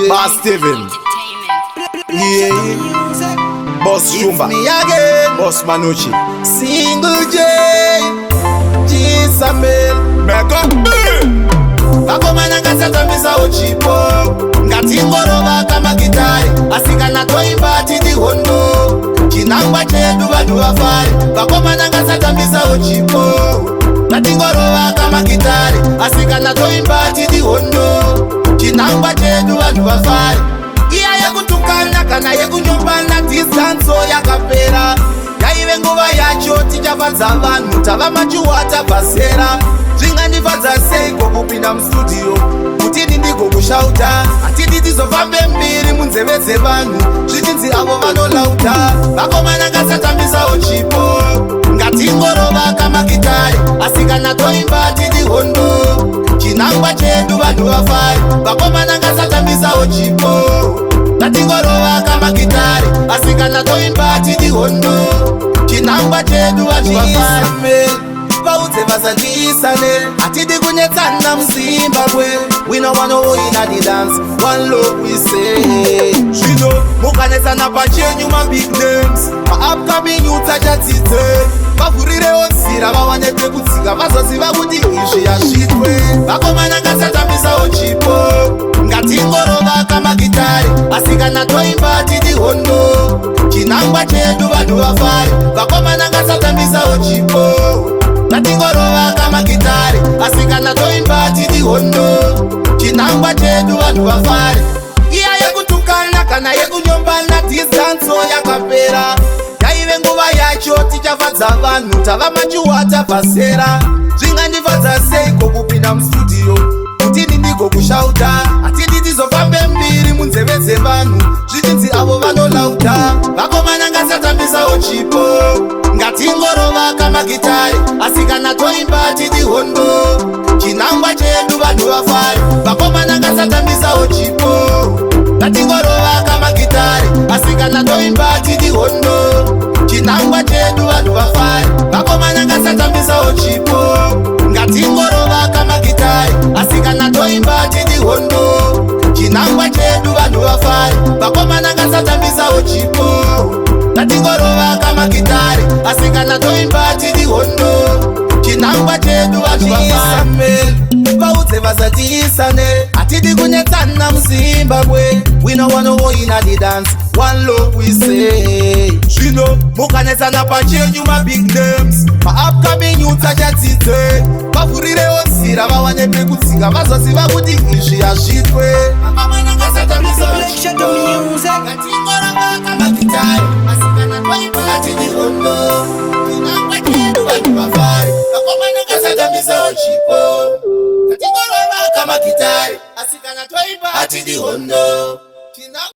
Boss Steven. Yeah. Boss Shumba. Me again. Boss Manucci. Single J. Jisamel. Meko. Vakomana ngasatambisa uchipo. Ngatingorova kama gitari. Asikana toimba tindi hondo. Chinangwa chedu vanhu vafari. Vakomana ngasatambisa uchipo. Ngatingorova kama gitari. Asikana toimba tindi hondo. Chinangwa chedu vanhu vafari. Iya yekutukana kana yekunyumbana distanso yakapera. Yaive nguva yacho tichafadza vanhu tava machiwata pasera. Zvingandifadza seiko kupinda mustudio kuti ndindigokushauta hatidi tizofambe mbiri munzeve dzevanhu zvichinzi avo vanolauta. Vakomana ngasatambisawo chipo ngatingorova kamagitari asi kana toimba tidi hondo chinangwa chedu vanhu vafari. Vakomana ngasatambisawo chipo ngatingorova kamagitari asi kana toimba tidi hondo chinangwa chedu vanhu vafari. Vaudze vasandisane hatidi kunyetsana muZimbabwe. We no wanna win at the dance, one love we say. Zvino mukanetsana pachenyu ma big names, ma upcoming youth achatite vavhurirewo nzira vawane pekutsika vazoziva kuti izvi yazvitwe. Vakomana ngasatambisawo chipo ngatingorova kamagitari asi kana toimba tidi hondo chinangwa chedu vanhu vafari. Vakomana ngasatambisawo chipo ngatingorova kamagitari asi kana toimba tidi hondo chinangwa chedu vanhu vafari. Iya yekutukana kana yekunyombana distanso yakapera. Yaive nguva yacho tichafadza vanhu tava machiwata pasera. Zvingandifadza seiko kupinda mustudio kuti ndindigokushauta hatidi tizofambe mbiri munzeve dzevanhu zvichinzi avo vanolauta. Vakomana ngasatambisawo chipo ngatingorova kamagitari asi kana toimba tidi hondo chinangwa chedu vanhu vafari. Vakomana ngasatambisawo chipo ngatingorova kamagitari asi kana toimba tidi hondo chinangwa chedu vanhu vafari. Vakomana ngasatambisawo chipo ngatingorova kamagitari asi kana toimba tidi hondo chinangwa chedu vanhu vafari. Vakomana ngasatambisawo chipo ngatingorova kamagitari asi kana toimba tidi hondo chinangwa chedu vanhu vafari. Vaudze vasatiisane hatidi kunyetsana muZimbabwe. We no wanna win at the dance, one love we say. Zvino mukanetsana pachenyu ma big names, ma upcoming youth achatite vavhurirewo nzira vawane pekutsika vazoziva kuti izvi yazvitwe. Vakomana ngasatambisawo chipo ngatingorova kamagitari asi kana toimba tidi hondo chinangwa chedu vanhu vafari. Vakomana ngasatambisawo chipo ngatingorova kamagitari asi kana toimba tidi hondo